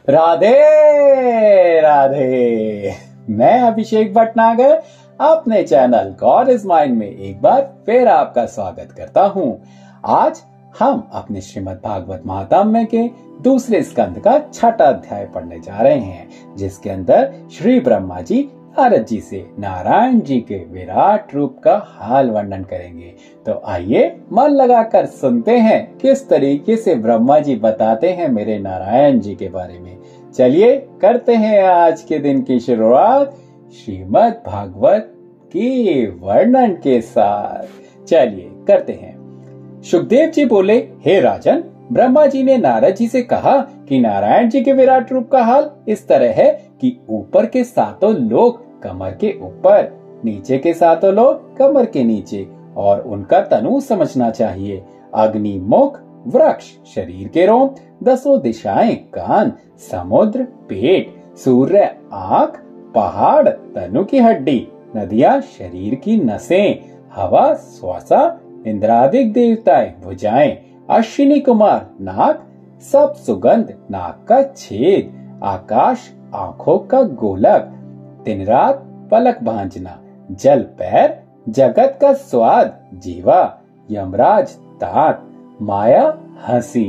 राधे राधे। मैं अभिषेक भटनागर अपने channel God is mind में एक बार फिर आपका स्वागत करता हूं। आज हम अपने श्रीमद् भागवत महात्म्य के दूसरे स्कंद का छठा अध्याय पढ़ने जा रहे हैं, जिसके अंदर श्री ब्रह्मा जी नारद जी से नारायण जी के विराट रूप का हाल वर्णन करेंगे। तो आइए मन लगाकर सुनते हैं किस तरीके से ब्रह्मा जी बताते हैं मेरे नारायण जी के बारे में। चलिए करते हैं आज के दिन की शुरुआत श्रीमद् भागवत के वर्णन के साथ। चलिए करते हैं। सुखदेव जी बोले, हे राजन, ब्रह्मा जी ने नारद जी से कहा कि नारायण जी के विराट रूप का हाल इस तरह है कि ऊपर के सातों लोग कमर के ऊपर, नीचे के सातों लोग कमर के नीचे, और उनका तनु समझना चाहिए। अग्नि मुख, वृक्ष शरीर के रोम, 10 दिशाएं कान, समुद्र पेट, सूर्य आंख, पहाड़ तनु की हड्डी, नदियां शरीर की नसें, हवा श्वासा, इंद्रादिक देवताएं भुजाएं, अश्विनी कुमार नाक, सब सुगंध नाक का छेद, आकाश आंखों का गोलक, दिन रात पलक भांजना, जल पैर, जगत का स्वाद जीवा, यमराज दांत, माया हंसी,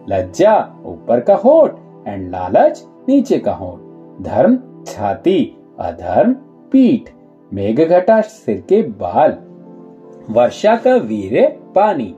लज्जा ऊपर का होठ एंड लालच नीचे का होठ, धर्म छाती, अधर्म पीठ, मेघघटा सिर के बाल, वर्षा का वीर्य पानी।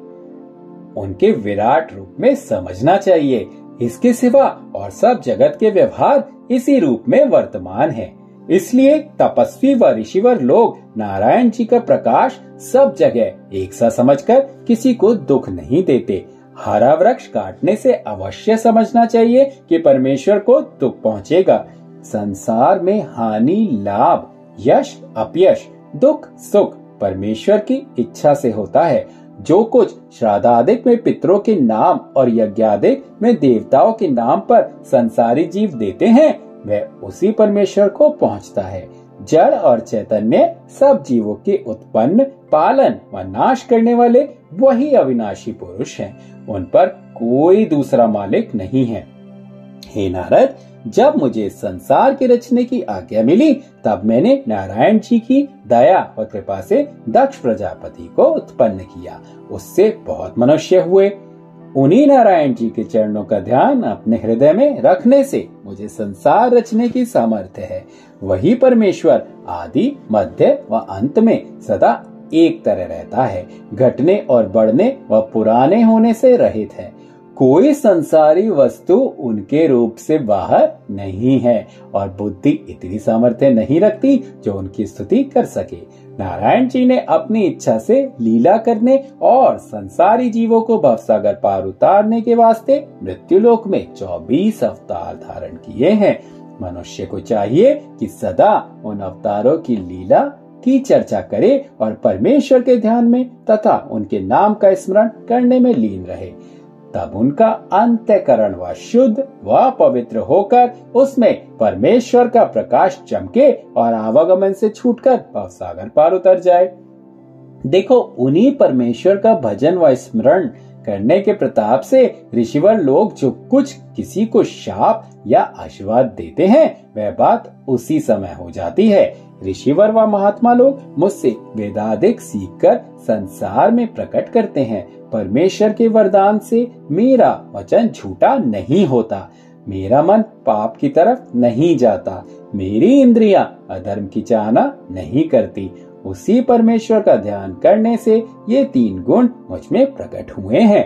उनके विराट रूप में समझना चाहिए। इसके सिवा और सब जगत के व्यवहार इसी रूप में वर्तमान है। इसलिए तपस्वी व ऋषिवर लोग नारायण जी का प्रकाश सब जगह एक सा समझकर किसी को दुख नहीं देते। हरा वृक्ष काटने से अवश्य समझना चाहिए कि परमेश्वर को दुख पहुंचेगा। संसार में हानि लाभ, यश अपयश, दुख सुख परमेश्वर की इच्छा से होता है। जो कुछ श्राद्धादिक में पितरों के नाम और यज्ञादिक में देवताओं के नाम पर संसारी जीव देते हैं, वह उसी परमेश्वर को पहुंचता है। जड़ और चैतन्य सब जीवों के उत्पन्न, पालन व नाश करने वाले वही अविनाशी पुरुष हैं। उन पर कोई दूसरा मालिक नहीं है। हे नारद, जब मुझे संसार के रचने की आज्ञा मिली, तब मैंने नारायण जी की दया और कृपा से दक्ष प्रजापति को उत्पन्न किया। उससे बहुत मनुष्य हुए। उन्हीं नारायण जी के चरणों का ध्यान अपने हृदय में रखने से मुझे संसार रचने की सामर्थ्य है। वही परमेश्वर आदि मध्य व अंत में सदा एक तरह रहता है, घटने और बढ़ने व पुराने होने से रहित है। कोई संसारी वस्तु उनके रूप से बाहर नहीं है और बुद्धि इतनी सामर्थ्य नहीं रखती जो उनकी स्तुति कर सके। नारायण जी ने अपनी इच्छा से लीला करने और संसारी जीवों को भवसागर पार उतारने के वास्ते मृत्युलोक में 24 अवतार धारण किए हैं। मनुष्य को चाहिए कि सदा उन अवतारों की लीला की चर्चा करे और परमेश्वर के ध्यान में तथा उनके नाम का स्मरण करने में लीन रहे। तब उनका अंतःकरण व शुद्ध व पवित्र होकर उसमें परमेश्वर का प्रकाश चमके और आवागमन से छूटकर भवसागर पार उतर जाए। देखो, उन्हीं परमेश्वर का भजन व स्मरण करने के प्रताप से ऋषिवर लोग जो कुछ किसी को शाप या आशीर्वाद देते हैं, वह बात उसी समय हो जाती है। ऋषिवर व महात्मा लोग मुझसे वेदादिक सीखकर संसार में प्रकट करते हैं। परमेश्वर के वरदान से मेरा वचन झूठा नहीं होता, मेरा मन पाप की तरफ नहीं जाता, मेरी इंद्रियां अधर्म की चाहना नहीं करती। उसी परमेश्वर का ध्यान करने से ये 3 गुण मुझ में प्रकट हुए हैं।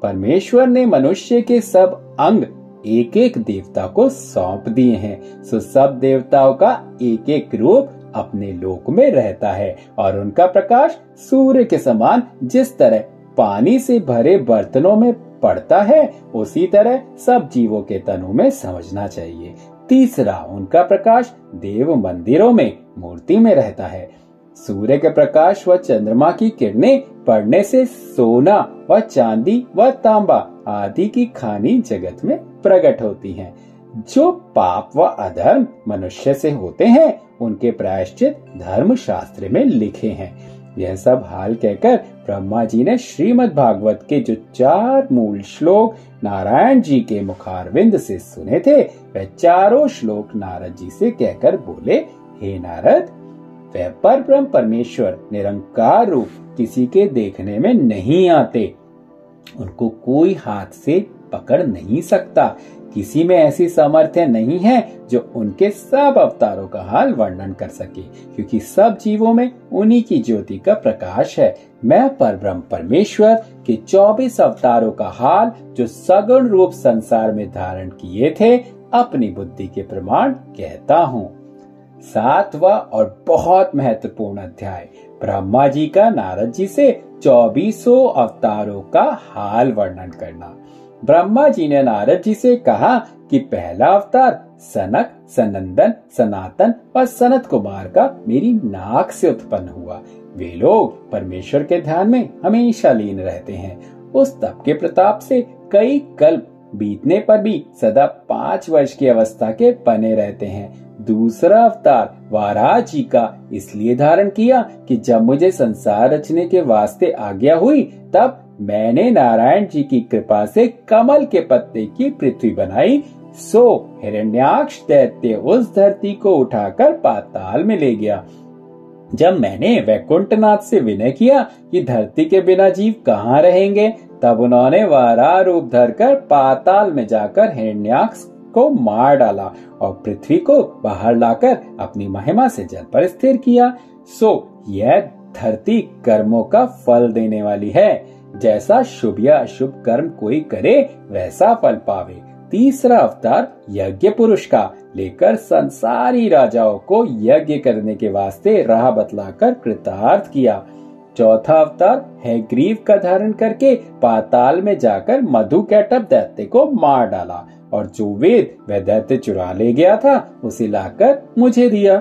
परमेश्वर ने मनुष्य के सब अंग एक एक देवता को सौंप दिए हैं, सो सब देवताओं का एक एक रूप अपने लोक में रहता है और उनका प्रकाश सूर्य के समान जिस तरह पानी से भरे बर्तनों में पड़ता है, उसी तरह सब जीवों के तनु में समझना चाहिए। तीसरा, उनका प्रकाश देव मंदिरों में मूर्ति में रहता है। सूर्य के प्रकाश व चंद्रमा की किरणें पड़ने से सोना व चांदी व तांबा आदि की खानी जगत में प्रकट होती हैं। जो पाप व अधर्म मनुष्य से होते हैं, उनके प्रायश्चित धर्म शास्त्र में लिखे हैं। यह सब हाल कहकर ब्रह्मा जी ने श्रीमद् भागवत के जो 4 मूल श्लोक नारायण जी के मुखारविंद से सुने थे, वह चारों श्लोक नारद जी से कहकर बोले, हे नारद, वह परब्रह्म परमेश्वर निरंकार रूप किसी के देखने में नहीं आते। उनको कोई हाथ से पकड़ नहीं सकता। किसी में ऐसी सामर्थ्य नहीं है जो उनके सब अवतारों का हाल वर्णन कर सके, क्योंकि सब जीवों में उन्हीं की ज्योति का प्रकाश है। मैं परब्रह्म परमेश्वर के 24 अवतारों का हाल जो सगुण रूप संसार में धारण किए थे, अपनी बुद्धि के प्रमाण कहता हूँ। 7वां और बहुत महत्वपूर्ण अध्याय, ब्रह्मा जी का नारद जी से 24 अवतारों का हाल वर्णन करना। ब्रह्मा जी ने नारद जी से कहा कि पहला अवतार सनक, सनंदन, सनातन और सनत कुमार का मेरी नाक से उत्पन्न हुआ। वे लोग परमेश्वर के ध्यान में हमेशा लीन रहते हैं। उस तप के प्रताप से कई कल्प बीतने पर भी सदा 5 वर्ष की अवस्था के बने रहते हैं। दूसरा अवतार वाराह जी का इसलिए धारण किया कि जब मुझे संसार रचने के वास्ते आज्ञा हुई, तब मैंने नारायण जी की कृपा से कमल के पत्ते की पृथ्वी बनाई। सो हिरण्याक्ष दैत्य उस धरती को उठाकर पाताल में ले गया। जब मैंने वैकुंठनाथ से विनय किया कि धरती के बिना जीव कहाँ रहेंगे, तब उन्होंने वाराह रूप धरकर पाताल में जाकर हिरण्याक्ष को मार डाला और पृथ्वी को बाहर लाकर अपनी महिमा से जल पर स्थिर किया। सो यह धरती कर्मों का फल देने वाली है। जैसा शुभ या अशुभ कर्म कोई करे, वैसा फल पावे। तीसरा अवतार यज्ञ पुरुष का लेकर संसारी राजाओं को यज्ञ करने के वास्ते राह बतलाकर कृतार्थ किया। चौथा अवतार है ग्रीव का धारण करके पाताल में जाकर मधु कैटभ दैत्य को मार डाला और जो वेद वह दैत्य चुरा ले गया था, उसे लाकर मुझे दिया।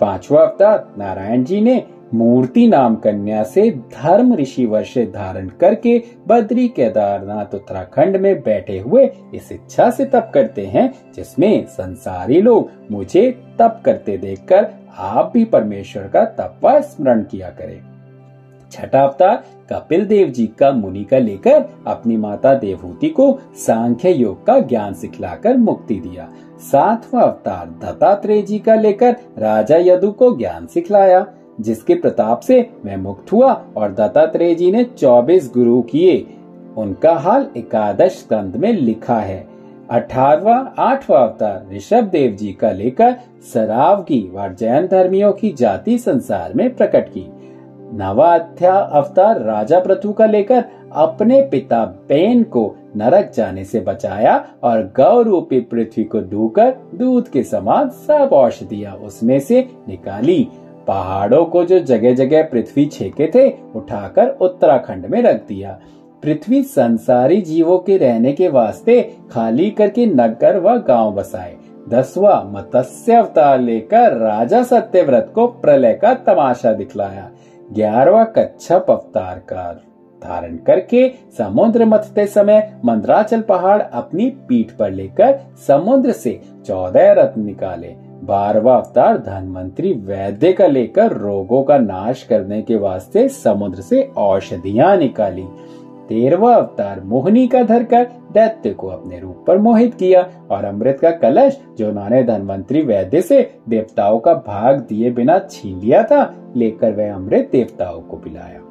5वां अवतार नारायण जी ने मूर्ति नाम कन्या से धर्म ऋषि वर्षे धारण करके बद्री केदारनाथ उत्तराखंड में बैठे हुए इस इच्छा से तप करते हैं, जिसमें संसारी लोग मुझे तप करते देखकर आप भी परमेश्वर का तप व स्मरण किया करें। 6ठा अवतार कपिल देव जी का मुनि का लेकर अपनी माता देवहूति को सांख्य योग का ज्ञान सिखलाकर मुक्ति दिया। 7वां अवतार दत्तात्रेय जी का लेकर राजा यदु को ज्ञान सिखलाया, जिसके प्रताप से मैं मुक्त हुआ और दत्तात्रेय जी ने 24 गुरु किए। उनका हाल 11 स्कंद में लिखा है। 8वां अवतार ऋषभ देव जी का लेकर सरावगी व जैन धर्मियों की जाति संसार में प्रकट की। 9वां अवतार राजा पृथु का लेकर अपने पिता बेन को नरक जाने से बचाया और गौ रूपी पृथ्वी को धोकर दूध के समान सब औषधियां उसमें से निकाली। पहाड़ों को जो जगह जगह पृथ्वी छेके थे, उठाकर उत्तराखंड में रख दिया। पृथ्वी संसारी जीवों के रहने के वास्ते खाली करके नगर व गांव बसाए। 10वां मत्स्य अवतार लेकर राजा सत्यव्रत को प्रलय का तमाशा दिखलाया। 11वां कच्छप अवतार का धारण करके समुद्र मथते समय मंदराचल पहाड़ अपनी पीठ पर लेकर समुद्र से 14 रत्न निकाले। 12वां अवतार धनवंतरी वैद्य का लेकर रोगों का नाश करने के वास्ते समुद्र से औषधियां निकाली। 13वां अवतार मोहिनी का धरकर दैत्य को अपने रूप पर मोहित किया और अमृत का कलश जो उन्होंने धनवंतरी वैद्य से देवताओं का भाग दिए बिना छीन लिया था, लेकर वह अमृत देवताओं को पिलाया।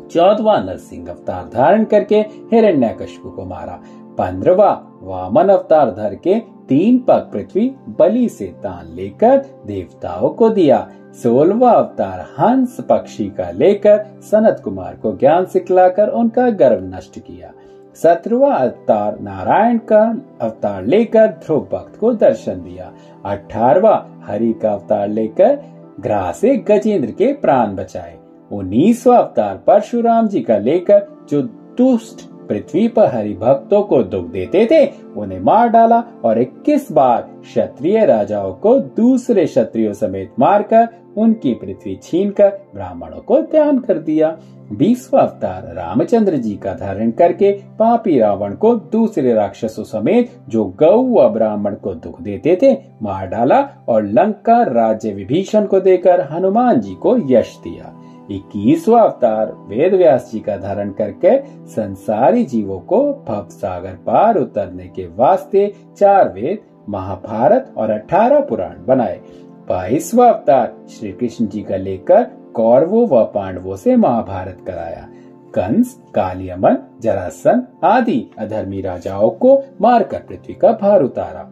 14वां नरसिंह अवतार धारण करके हिरण्यकशिपु को मारा। 15वां वामन अवतार धर के 3 पग पृथ्वी बलि से दान लेकर देवताओं को दिया। 16वां अवतार हंस पक्षी का लेकर सनत कुमार को ज्ञान सिखलाकर उनका गर्व नष्ट किया। 17वां अवतार नारायण का अवतार लेकर ध्रुव भक्त को दर्शन दिया। 18वां हरि का अवतार लेकर ग्राह से गजेंद्र के प्राण बचाए। 19वां अवतार परशुराम जी का लेकर जो दुष्ट पृथ्वी पर हरि भक्तों को दुख देते थे, उन्हें मार डाला और 21 बार क्षत्रिय राजाओं को दूसरे क्षत्रियों समेत मारकर उनकी पृथ्वी छीनकर ब्राह्मणों को दान कर दिया। 20वां अवतार रामचंद्र जी का धारण करके पापी रावण को दूसरे राक्षसों समेत जो गौ व ब्राह्मण को दुख देते थे मार डाला और लंका राज्य विभीषण को देकर हनुमान जी को यश दिया। 21वां अवतार वेद व्यास जी का धारण करके संसारी जीवों को भव सागर पार उतरने के वास्ते 4 वेद, महाभारत और 18 पुराण बनाए। 22वां अवतार श्री कृष्ण जी का लेकर कौरवों व पांडवों से महाभारत कराया। कंस, कालियमन, जरासंध आदि अधर्मी राजाओं को मारकर पृथ्वी का भार उतारा।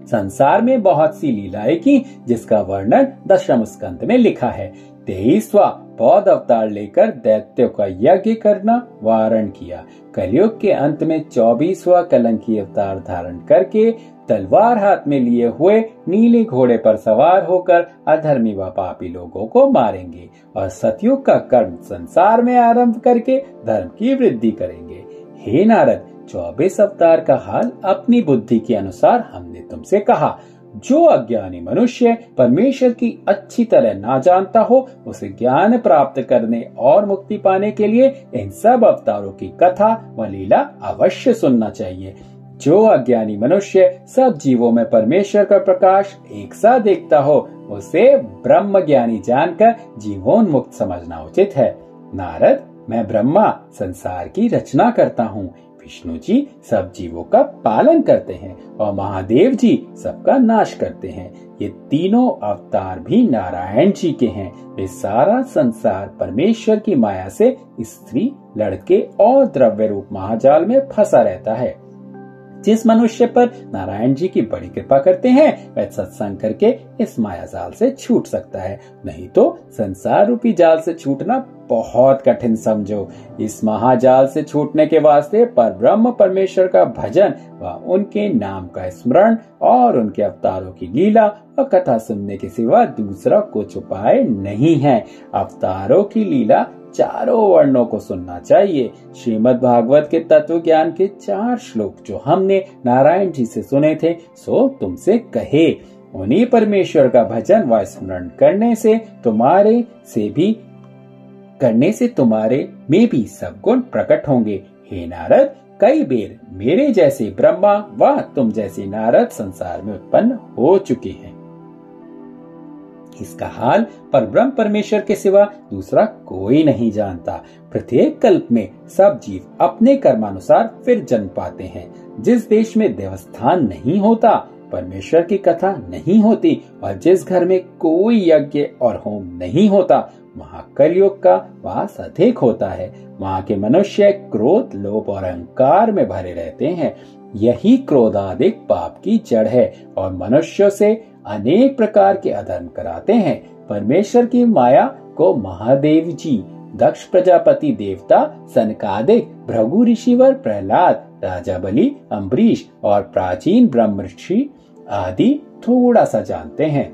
संसार में बहुत सी लीलाएं की, जिसका वर्णन दशम स्कंद में लिखा है। 23वां बौद्ध अवतार लेकर दैत्यों का यज्ञ करना वारण किया। कलयुग के अंत में 24वां कलंकी अवतार धारण करके तलवार हाथ में लिए हुए नीले घोड़े पर सवार होकर अधर्मी व पापी लोगों को मारेंगे और सतयुग का कर्म संसार में आरंभ करके धर्म की वृद्धि करेंगे। हे नारद, 24 अवतार का हाल अपनी बुद्धि के अनुसार हमने तुमसे कहा। जो अज्ञानी मनुष्य परमेश्वर की अच्छी तरह ना जानता हो, उसे ज्ञान प्राप्त करने और मुक्ति पाने के लिए इन सब अवतारों की कथा व लीला अवश्य सुनना चाहिए। जो अज्ञानी मनुष्य सब जीवों में परमेश्वर का प्रकाश एक साथ देखता हो, उसे ब्रह्म ज्ञानी जानकर जीवोन्मुक्त समझना उचित है। नारद, मैं ब्रह्मा संसार की रचना करता हूँ, विष्णु जी सब जीवों का पालन करते हैं और महादेव जी सबका नाश करते हैं। ये तीनों अवतार भी नारायण जी के हैं। वे सारा संसार परमेश्वर की माया से स्त्री, लड़के और द्रव्य रूप महाजाल में फंसा रहता है। जिस मनुष्य पर नारायण जी की बड़ी कृपा करते हैं, वह सत्संग करके इस माया जाल से छूट सकता है, नहीं तो संसार रूपी जाल से छूटना बहुत कठिन समझो। इस महाजाल से छूटने के वास्ते पर ब्रह्म परमेश्वर का भजन व उनके नाम का स्मरण और उनके अवतारों की लीला और कथा सुनने के सिवा दूसरा कुछ उपाय नहीं है। अवतारों की लीला चारों वर्णों को सुनना चाहिए। श्रीमद् भागवत के तत्व ज्ञान के 4 श्लोक जो हमने नारायण जी से सुने थे, सो तुमसे कहे। उन्हीं परमेश्वर का भजन व स्मरण करने से तुम्हारे में भी सब गुण प्रकट होंगे। हे नारद, कई बेर मेरे जैसे ब्रह्मा व तुम जैसे नारद संसार में उत्पन्न हो चुके हैं। इसका हाल पर ब्रह्म परमेश्वर के सिवा दूसरा कोई नहीं जानता। प्रत्येक कल्प में सब जीव अपने कर्मानुसार फिर जन्म पाते हैं। जिस देश में देवस्थान नहीं होता, परमेश्वर की कथा नहीं होती और जिस घर में कोई यज्ञ और होम नहीं होता, वहाँ कलयुग का वास अधिक होता है। वहाँ के मनुष्य क्रोध, लोभ और अहंकार में भरे रहते हैं। यही क्रोधाधिक पाप की जड़ है और मनुष्यों से अनेक प्रकार के अधर्म कराते हैं। परमेश्वर की माया को महादेव जी, दक्ष प्रजापति देवता, सनकादिक, भृगु ऋषिवर, प्रहलाद, राजा बलि, अम्बरीश और प्राचीन ब्रह्म ऋषि आदि थोड़ा सा जानते हैं।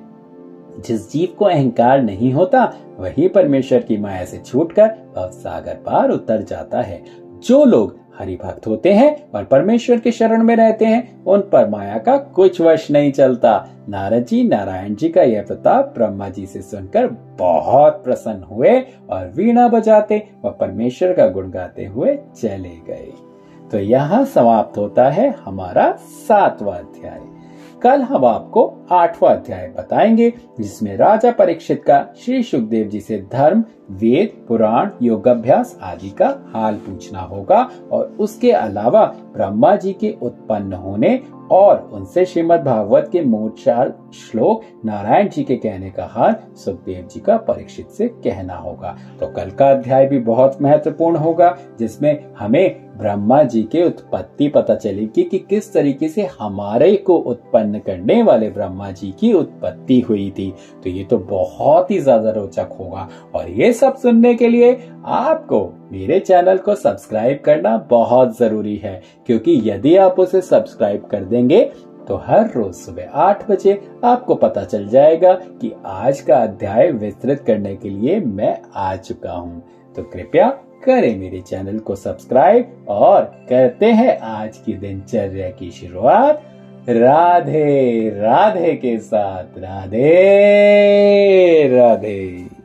जिस जीव को अहंकार नहीं होता, वही परमेश्वर की माया से छूटकर भव सागर पार उतर जाता है। जो लोग हरि भक्त होते हैं और परमेश्वर के शरण में रहते हैं, उन पर माया का कुछ वश नहीं चलता। नारद जी नारायण जी का यह प्रताप ब्रह्मा जी से सुनकर बहुत प्रसन्न हुए और वीणा बजाते व परमेश्वर का गुण गाते हुए चले गए। तो यहाँ समाप्त होता है हमारा 7वां अध्याय। कल हम आपको 8वां अध्याय बताएंगे, जिसमें राजा परीक्षित का श्री सुखदेव जी से धर्म, वेद, पुराण, योगाभ्यास आदि का हाल पूछना होगा और उसके अलावा ब्रह्मा जी के उत्पन्न होने और उनसे श्रीमद् भागवत के मूल 4 श्लोक नारायण जी के कहने का हाल सुखदेव जी का परीक्षित से कहना होगा। तो कल का अध्याय भी बहुत महत्वपूर्ण होगा, जिसमें हमें ब्रह्मा जी के उत्पत्ति पता चलेगी कि किस तरीके से हमारे को उत्पन्न करने वाले ब्रह्मा जी की उत्पत्ति हुई थी। तो ये तो बहुत ही ज्यादा रोचक होगा और ये सब सुनने के लिए आपको मेरे चैनल को सब्सक्राइब करना बहुत जरूरी है, क्योंकि यदि आप उसे सब्सक्राइब कर देंगे तो हर रोज सुबह 8 बजे आपको पता चल जाएगा कि आज का अध्याय विस्तृत करने के लिए मैं आ चुका हूँ। तो कृपया करें मेरे चैनल को सब्सक्राइब और करते हैं आज की दिनचर्या की शुरुआत राधे राधे के साथ। राधे राधे।